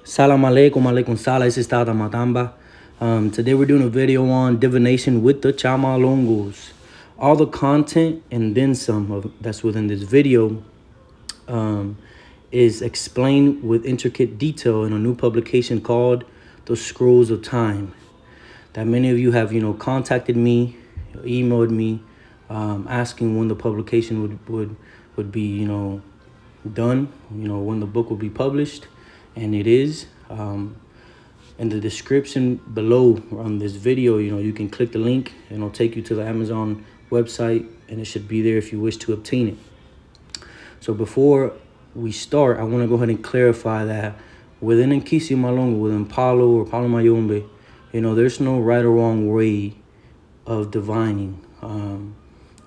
Salam alaikum, alaikum salam. This is Tada Matamba. Today we're doing a video on divination with the Chamalongos. All the content and then some that's within this video is explained with intricate detail in a new publication called The Scrolls of Time. That many of you have, contacted me, emailed me, asking when the publication would be, done, when the book will be published, and it is. In the description below on this video, you can click the link and it'll take you to the Amazon website, and it should be there if you wish to obtain it. So before we start, I want to go ahead and clarify that within Kisu Malongo, within Palo or Palo Mayombe, there's no right or wrong way of divining,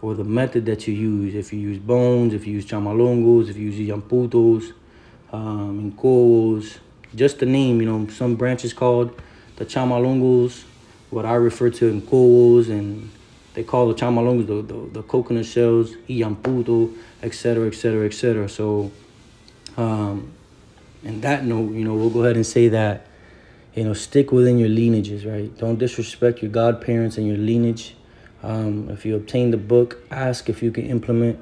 or the method that you use. If you use bones, if you use chamalongos, if you use yamputos, incos, just the name, some branches called the chamalongos, what I refer to incos, and they call the chamalongos the coconut shells, yamputo, etc., etc., etc. So, in that note, we'll go ahead and say that, stick within your lineages, right? Don't disrespect your godparents and your lineage. If you obtain the book, ask if you can implement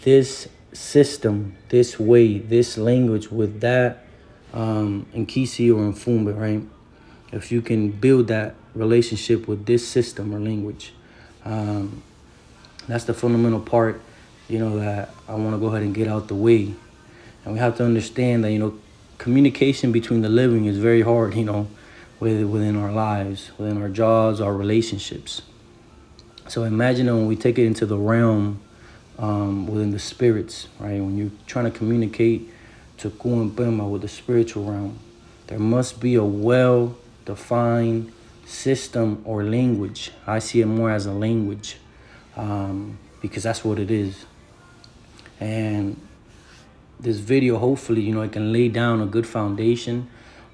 this system, this way, this language with that in Kisu or in Fumba, right? If you can build that relationship with this system or language, that's the fundamental part, that I want to go ahead and get out the way. And we have to understand that, communication between the living is very hard, within our lives, within our jobs, our relationships. So imagine when we take it into the realm within the spirits, right? When you're trying to communicate to Kumpema with the spiritual realm, there must be a well-defined system or language. I see it more as a language because that's what it is. And this video, hopefully, it can lay down a good foundation,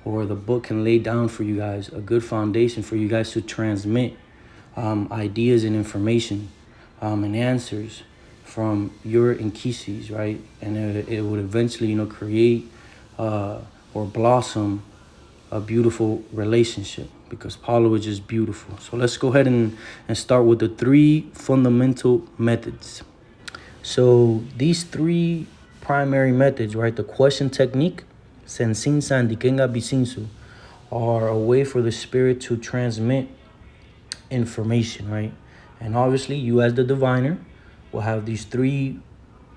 or the book can lay down for you guys a good foundation for you guys to transmit ideas and information and answers from your Inkisis, right? And it would eventually, create or blossom a beautiful relationship, because Paulo is just beautiful. So let's go ahead and start with the 3 fundamental methods. So these 3 primary methods, right? The question technique, sensinsa and dikenga bisinsu, are a way for the spirit to transmit information, right? And obviously you as the diviner will have these 3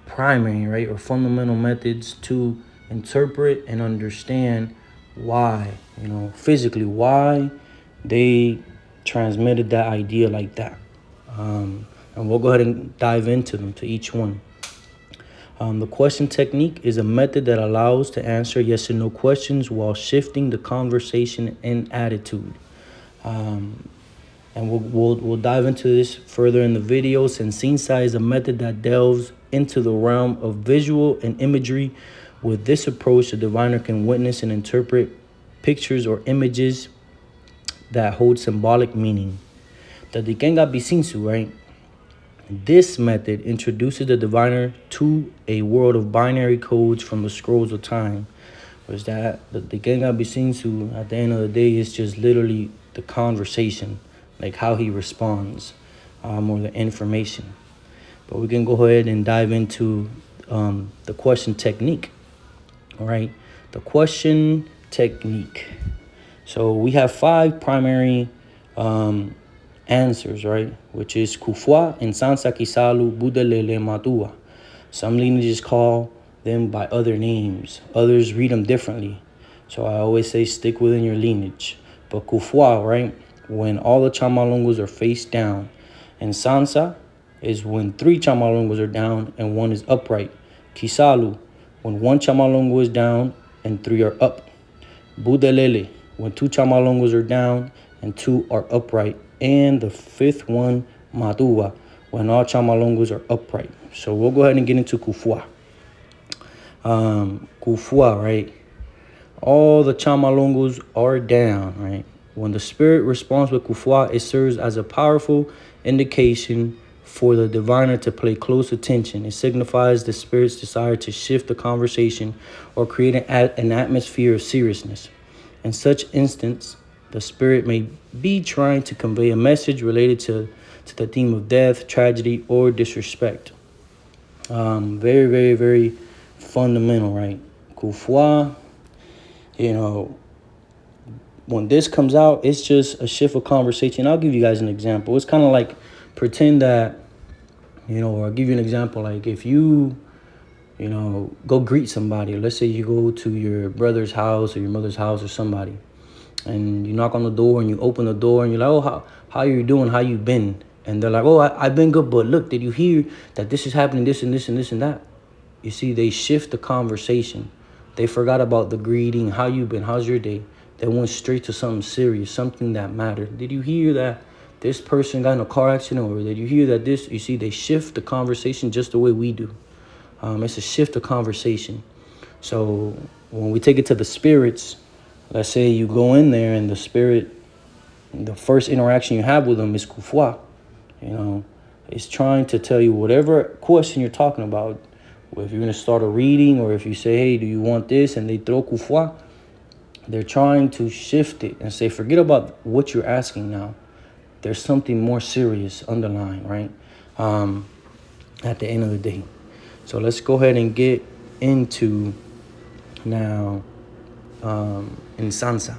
primary, right, or fundamental methods to interpret and understand why, physically, why they transmitted that idea like that. And we'll go ahead and dive into them, to each one. The question technique is a method that allows to answer yes and no questions while shifting the conversation and attitude. And we'll dive into this further in the video. Sensinsa is a method that delves into the realm of visual and imagery. With this approach, the diviner can witness and interpret pictures or images that hold symbolic meaning. The Dikenga Bisinsu, right? This method introduces the diviner to a world of binary codes from the scrolls of time. Was that the Dikenga Bisinsu, at the end of the day, is just literally the conversation, like how he responds, or the information. But we can go ahead and dive into the question technique. All right, the question technique. So we have 5 primary answers, right? Which is Kufwa, Insansa Kisalu, Budalele Matua. Some lineages call them by other names. Others read them differently. So I always say stick within your lineage. But Kufwa, right? When all the chamalongos are face down. And Sansa is when 3 chamalongos are down and 1 is upright. Kisalu, when 1 chamalongo is down and 3 are up. Budelele, when 2 chamalongos are down and 2 are upright. And the 5th one, Madua, when all chamalongos are upright. So we'll go ahead and get into Kufwa. Kufwa, right? All the chamalongos are down, right? When the spirit responds with Kufwa, it serves as a powerful indication for the diviner to pay close attention. It signifies the spirit's desire to shift the conversation or create an atmosphere of seriousness. In such instance, the spirit may be trying to convey a message related to the theme of death, tragedy, or disrespect. Very, very, very fundamental, right? Kufwa, you know, when this comes out, it's just a shift of conversation. I'll give you guys an example. It's kind of like pretend that, or I'll give you an example. Like if you, go greet somebody. Let's say you go to your brother's house or your mother's house or somebody, and you knock on the door and you open the door and you're like, oh, how you doing? How you been? And they're like, oh, I've been good, but look, did you hear that this is happening, this and this and this and that? You see, they shift the conversation. They forgot about the greeting. How you been? How's your day? They went straight to something serious, something that mattered. Did you hear that this person got in a car accident? Or did you hear that this? You see, they shift the conversation just the way we do. It's a shift of conversation. So when we take it to the spirits, let's say you go in there and the spirit, the first interaction you have with them is kufwa. It's trying to tell you whatever question you're talking about. If you're going to start a reading, or if you say, hey, do you want this? And they throw kufwa, they're trying to shift it and say, forget about what you're asking now. There's something more serious underlying, right? At the end of the day. So let's go ahead and get into now Insansa.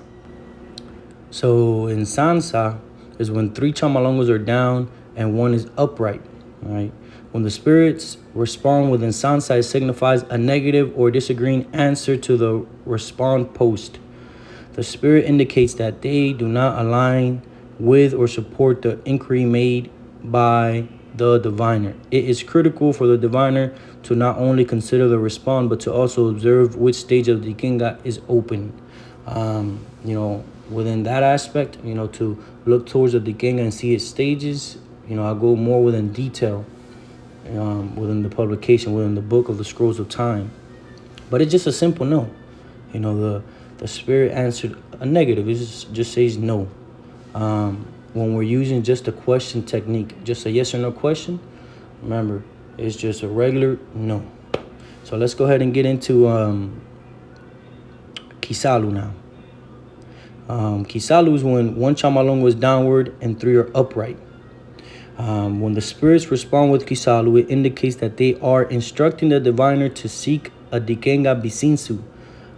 So Insansa is when 3 chamalongos are down and 1 is upright, right? When the spirits respond with Insansa, it signifies a negative or disagreeing answer to the respond post. The spirit indicates that they do not align with or support the inquiry made by the diviner. It is critical for the diviner to not only consider the response, but to also observe which stage of the Dikenga is open. Within that aspect, to look towards the Dikenga and see its stages, I go more within detail within the publication, within the book of the Scrolls of Time. But it's just a simple no. The spirit answered a negative. It just says no. When we're using just a question technique, just a yes or no question, remember, it's just a regular no. So let's go ahead and get into Kisalu now. Kisalu is when 1 chamalongo is downward and 3 are upright. When the spirits respond with Kisalu, it indicates that they are instructing the diviner to seek a Dikenga Bisinsu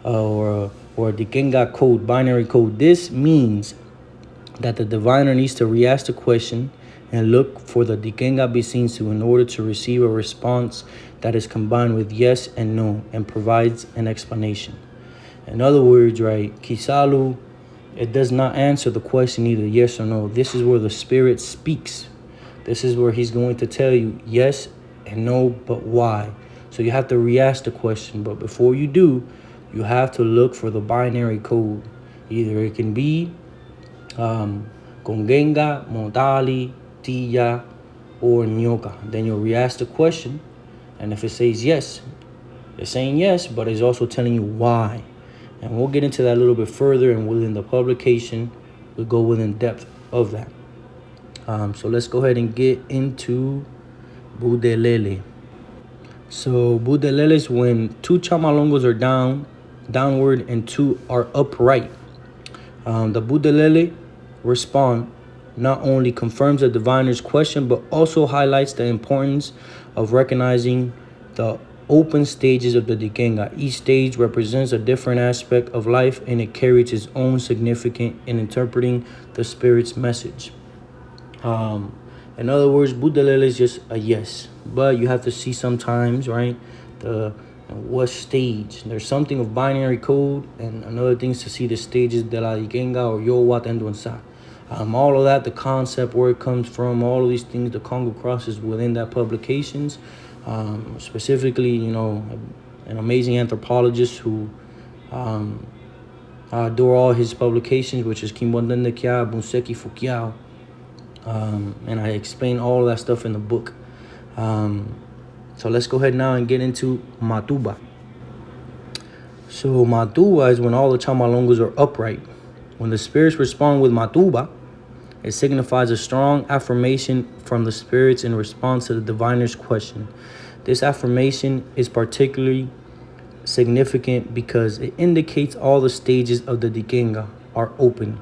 or a Dikenga code, binary code. This means that the diviner needs to re-ask the question and look for the Dikenga Bisinsu in order to receive a response that is combined with yes and no and provides an explanation. In other words, right, Kisalu, it does not answer the question either yes or no. This is where the spirit speaks. This is where he's going to tell you yes and no, but why. So you have to re-ask the question. But before you do, you have to look for the binary code. Either it can be Gongenga, Modali, Tia, or Nyoka. Then you'll re-ask the question. And if it says yes, it's saying yes, but it's also telling you why. And we'll get into that a little bit further, and within the publication, we'll go within depth of that. So let's go ahead and get into Budelele. So Budelele is when 2 chamalongos are downward and 2 are upright. The Budelele respond not only confirms the diviner's question, but also highlights the importance of recognizing the open stages of the Dikenga. Each stage represents a different aspect of life, and it carries its own significance in interpreting the spirit's message. In other words, Budelele is just a yes, but you have to see sometimes, right, what stage. There's something of binary code, and another thing is to see the stages de la Dikenga or Yowat and Duansa. All of that, the concept, where it comes from, all of these things, the Congo cross is within that publications. Specifically, an amazing anthropologist who I adore all his publications, which is Kimbondende Kya, Bunseki Fukiao. And I explain all of that stuff in the book. So let's go ahead now and get into Matuba. So Matuba is when all the chamalongos are upright. When the spirits respond with Matuba, It signifies a strong affirmation from the spirits in response to the diviner's question. This affirmation is particularly significant because it indicates all the stages of the Dikenga are open,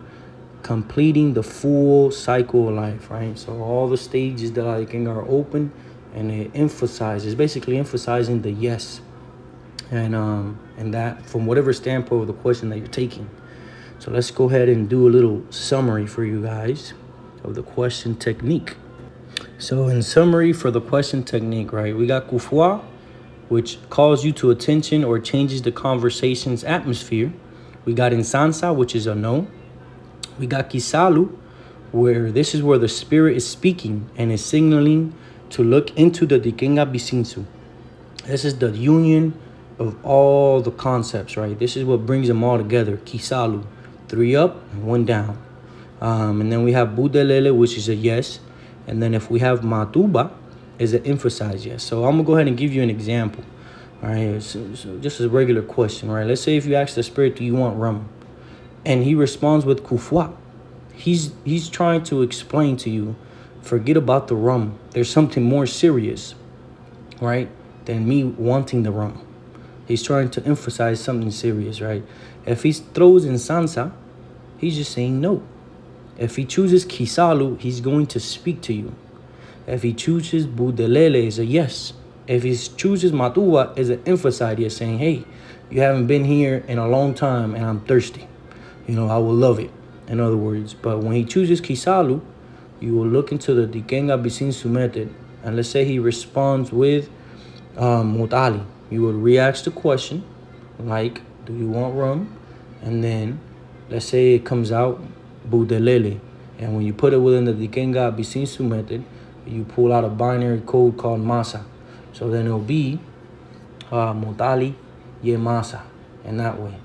completing the full cycle of life, right? So all the stages of the Dikenga are open, and it emphasizes, basically emphasizing the yes, and that from whatever standpoint of the question that you're taking. So let's go ahead and do a little summary for you guys of the question technique. So in summary for the question technique, right, we got Kufwa, which calls you to attention or changes the conversation's atmosphere. We got Insansa, which is a no. We got Kisalu, where this is where the spirit is speaking and is signaling to look into the Dikenga Bisinsu. This is the union of all the concepts, right? This is what brings them all together. Kisalu, 3 up and 1 down. And then we have Budelele, which is a yes. And then if we have Matuba, is an emphasized yes. So I'm going to go ahead and give you an example. All right, so just a regular question, right? Let's say if you ask the spirit, do you want rum? And he responds with kufwa. He's trying to explain to you, forget about the rum. There's something more serious, right, than me wanting the rum. He's trying to emphasize something serious, right? If he throws in sansa, he's just saying no. If he chooses kisalu, he's going to speak to you. If he chooses budelele, is a yes. If he chooses matuwa, is an emphasized yes, saying, hey, you haven't been here in a long time and I'm thirsty. You know, I will love it, in other words. But when he chooses kisalu, you will look into the Dikenga Bisinsu method. And let's say he responds with mutali. You will re-ask the question, like, do you want rum? And then, let's say it comes out budelele. And when you put it within the Dikenga Bisinsu method, you pull out a binary code called masa. So then it'll be mutali ye masa, in that way.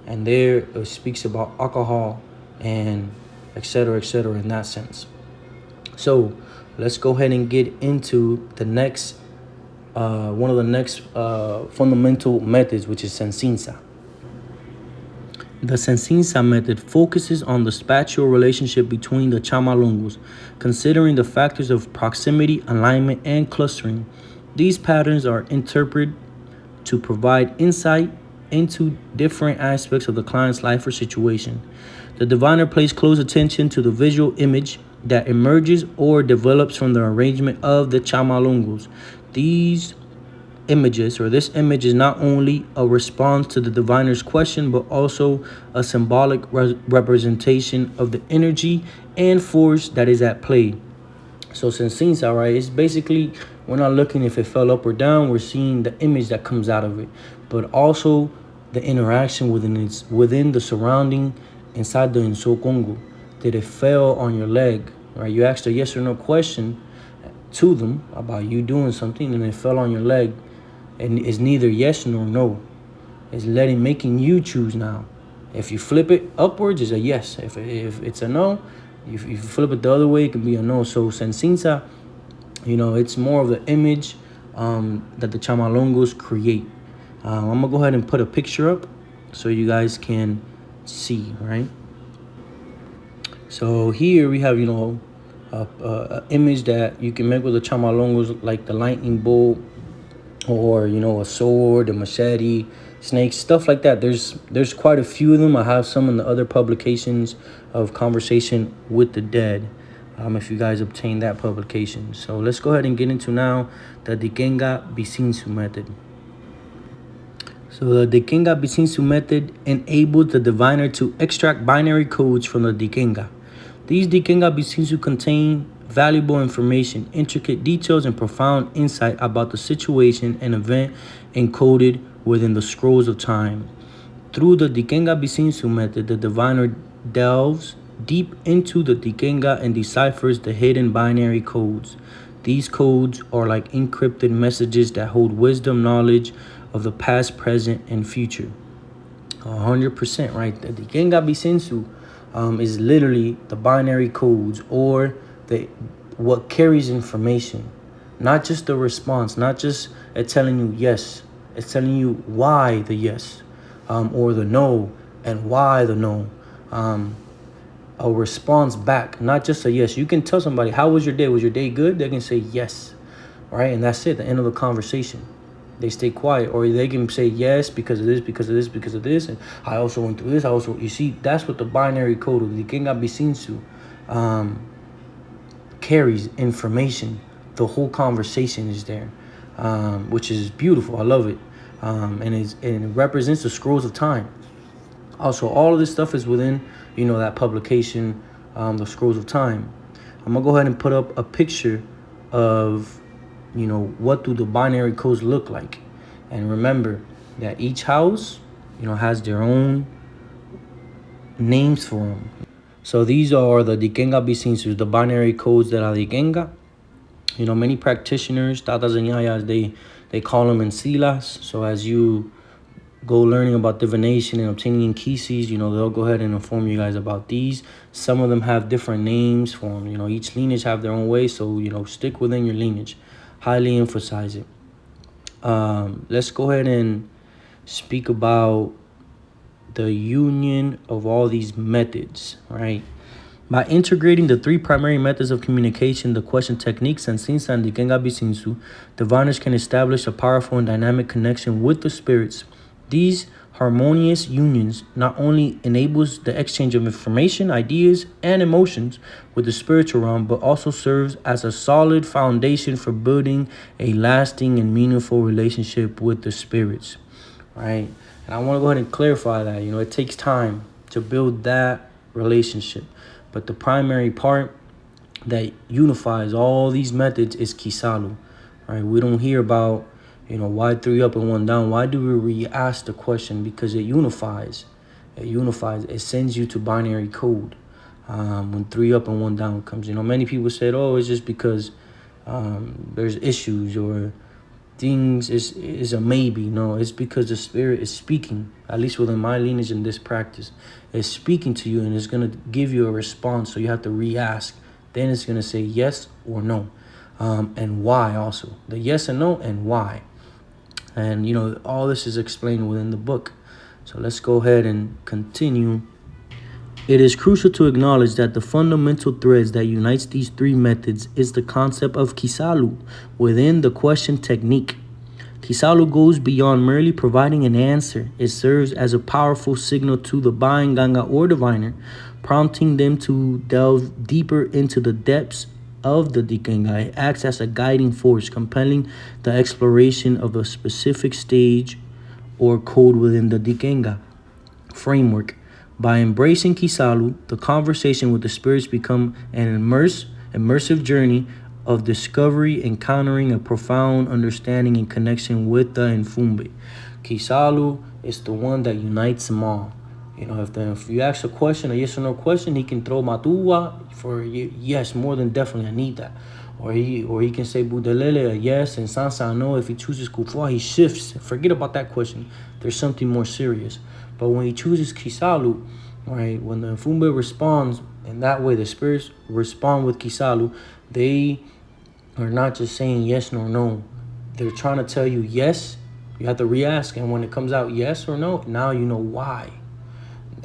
And there it speaks about alcohol and etc., in that sense. So let's go ahead and get into the next, one of the next fundamental methods, which is sensinsa. The sensinsa method focuses on the spatial relationship between the chamalongos, considering the factors of proximity, alignment, and clustering. These patterns are interpreted to provide insight into different aspects of the client's life or situation. The diviner pays close attention to the visual image that emerges or develops from the arrangement of the chamalongos. These images, or this image, is not only a response to the diviner's question, but also a symbolic representation of the energy and force that is at play. So sensinsa, right, it's basically, we're not looking if it fell up or down, we're seeing the image that comes out of it, but also the interaction within the surrounding inside the Insokongo. Did it fell on your leg, right? You asked a yes or no question to them about you doing something and it fell on your leg, and it's neither yes nor no. It's making you choose now. If you flip it upwards, it's a yes. If it's a no, if you flip it the other way, it can be a no. So sensinsa, you know, it's more of the image that the chamalongos create. I'm gonna go ahead and put a picture up so you guys can see, right? So here we have, you know, a image that you can make with the chamalongos, like the lightning bolt, or, you know, a sword, a machete, snakes, stuff like that. There's quite a few of them. I have some in the other publications of Conversation with the Dead, if you guys obtain that publication. So let's go ahead and get into now the Dikenga Bisinsu method. So the Dikenga Bisinsu method enables the diviner to extract binary codes from the Dikenga. These Dikenga Bisinsu contain valuable information, intricate details, and profound insight about the situation and event encoded within the scrolls of time. Through the Dikenga Bisinsu method, the diviner delves deep into the Dikenga and deciphers the hidden binary codes. These codes are like encrypted messages that hold wisdom, knowledge of the past, present, and future. 100%, right? The Dikenga Bisinsu is literally the binary codes, or what carries information, not just the response, not just it telling you yes, it's telling you why the yes, or the no, and why the no. a response back, not just a yes. You can tell somebody, how was your day? Was your day good? They can say yes, right? And that's it, the end of the conversation. They stay quiet, or they can say yes because of this, because of this, because of this, and I also went through this. I also, you see, that's what the binary code of the Kenga Bisinsu carries information. The whole conversation is there, which is beautiful. I love it, and it represents the scrolls of time. Also, all of this stuff is within, that publication, the Scrolls of Time. I'm gonna go ahead and put up a picture of, what do the binary codes look like, and remember that each house, has their own names for them. So these are the Dikenga Bisinsus, the binary codes that are Dikenga. Many practitioners, tatas and yayas, they call them in silas. So as you go learning about divination and obtaining Kisus, they'll go ahead and inform you guys about these. Some of them have different names for them. Each lineage have their own way. So, stick within your lineage. Highly emphasize it. Let's go ahead and speak about the union of all these methods, right? By integrating the three primary methods of communication, the question techniques, and Sinsa and Dikenga Bisinsu, diviners can establish a powerful and dynamic connection with the spirits. These harmonious unions not only enables the exchange of information, ideas, and emotions with the spiritual realm, but also serves as a solid foundation for building a lasting and meaningful relationship with the spirits, right? And I want to go ahead and clarify that, it takes time to build that relationship. But the primary part that unifies all these methods is Kisalu, right? We don't hear about, why 3 up and 1 down? Why do we re-ask the question? Because it unifies. It sends you to binary code when 3 up and 1 down comes. Many people said, oh, it's just because there's issues or things is a maybe. No, it's because the spirit is speaking, at least within my lineage in this practice. It's speaking to you and it's going to give you a response. So you have to re-ask. Then it's going to say yes or no. And why also. The yes and no and why. And, all this is explained within the book. So let's go ahead and continue. It is crucial to acknowledge that the fundamental threads that unites these three methods is the concept of Kisalu within the question technique. Kisalu goes beyond merely providing an answer. It serves as a powerful signal to the Bain Ganga or diviner, prompting them to delve deeper into the depths of the Dikenga. It acts as a guiding force, compelling the exploration of a specific stage or code within the Dikenga framework. By embracing Kisalu, the conversation with the spirits become an immersive journey of discovery, encountering a profound understanding and connection with the Infumbe. Kisalu is the one that unites them all. If you ask a question, a yes or no question, he can throw Matua for yes, more than definitely, I need that. Or he can say Budelele a yes and Sansa a no. If he chooses Kufua, he shifts. Forget about that question. There's something more serious. But when he chooses Kisalu, right, when the Fumbe responds in that way, the spirits respond with Kisalu, they are not just saying yes nor no. They're trying to tell you yes. You have to re-ask. And when it comes out yes or no, now you know why.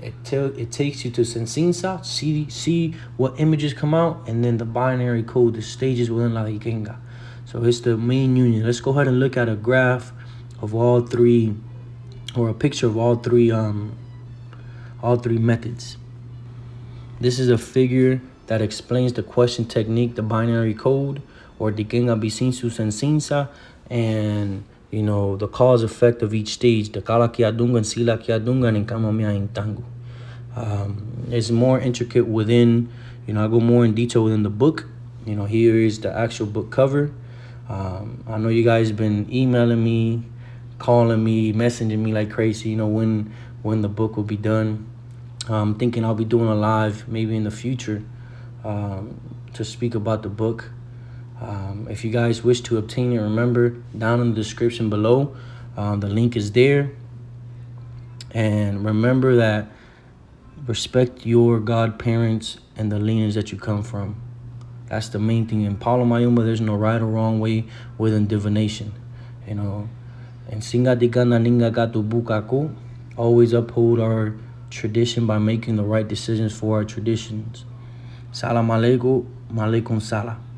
It takes you to Sensinsa, see what images come out, and then the binary code, the stages within La Ikenga. So it's the main union. Let's go ahead and look at a graph of all three, or a picture of all three methods. This is a figure that explains the question technique, the binary code, or Dikenga Bisinsu Sensinsa, and the cause effect of each stage, the Kala Kiadunga, Sila Kiadunga, and Kamamia Intangu. It's more intricate within, I go more in detail within the book. Here is the actual book cover. I know you guys been emailing me, calling me, messaging me like crazy, when the book will be done. I'm thinking I'll be doing a live maybe in the future to speak about the book. If you guys wish to obtain it, remember, down in the description below, the link is there. And remember that respect your godparents and the lineage that you come from. That's the main thing. In Palo Mayumba, there's no right or wrong way within divination. And Singa Digana Ninga Gatu Bukako, always uphold our tradition by making the right decisions for our traditions. Salam alaikum, malaikum salam.